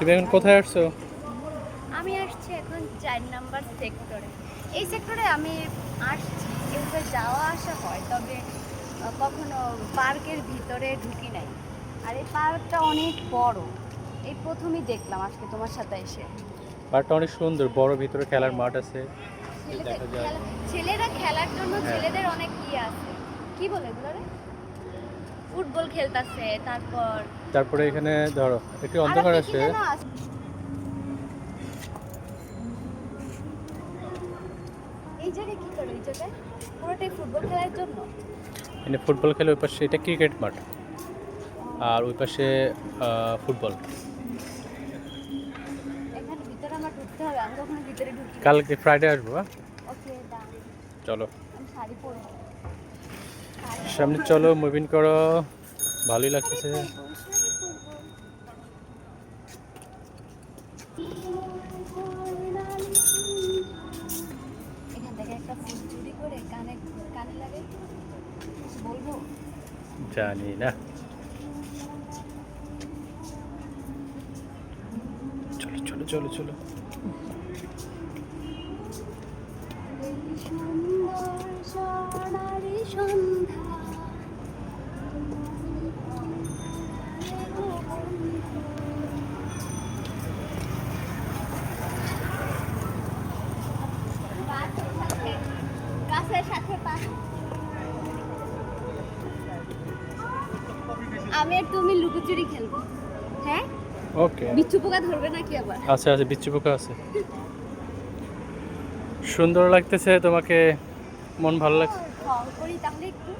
তুমি এখন কোথায় আসছো? আমি আসছি এখন 4 নাম্বার সেক্টরে। এই সেক্টরে আমি আসছি, এভাবে যাওয়া আসা হয়, তবে কখনো পার্কের ভিতরে ঢুকি নাই। আর এই পার্কটা অনেক বড়, এই প্রথমই দেখলাম আজকে তোমার সাথে এসে। পার্কটা অনেক সুন্দর, বড়, ভিতরে খেলার হ্যাঁ, মাঠ আছে। দেখা যায়। ছেলেরা খেলার জন্য হ্যাঁ, ছেলেদের অনেক ইয়ে আছে, কি বলে এগুলো রে? ফুটবল খেলতাছে, তারপর তারপরে এখানে ধরো একটু আরো অন্ধকার কি কি আছে। যেন আছে। এই জায়গায় কি করে? এই জায়গায় পুরোটাই ফুটবল খেলার জন্য? এখানে ফুটবল খেলে, ওই পাশে এটা ক্রিকেট মাঠ, আর ওই পাশে ফুটবল। এখানে ভিতরে আমার ঢুকতে হবে, আমি কখনো ভিতরে ঢুকি না। কালকে ফ্রাইডে আসবো, হ্যাঁ? ওকে, ডান। চলো আমি শাড়ি পরবো, শাড়ি সামনে, পরবো, চলো মুভিং করো। ভালোই শাড়ি লাগতেছে। পরবো, শাড়ি পরবো। এখান থেকে একটা ফুল চুরি করে কানে কানে লাগে, বলবো? জানি না। চলো চলো চলো চলো। সুন্দর সোনারি সন্ধ্যা, গাছের সাথে আমি আর তুমি লুকোচুরি খেলবো, হ্যাঁ? ওকে। বিচ্ছু পোকা ধরবে নাকি আবার? আছে আছে, বিচ্ছু পোকা আছে। সুন্দর লাগতেছে তোমাকে, মন ভালো লাগছে। ঢং করি তাহলে একটু।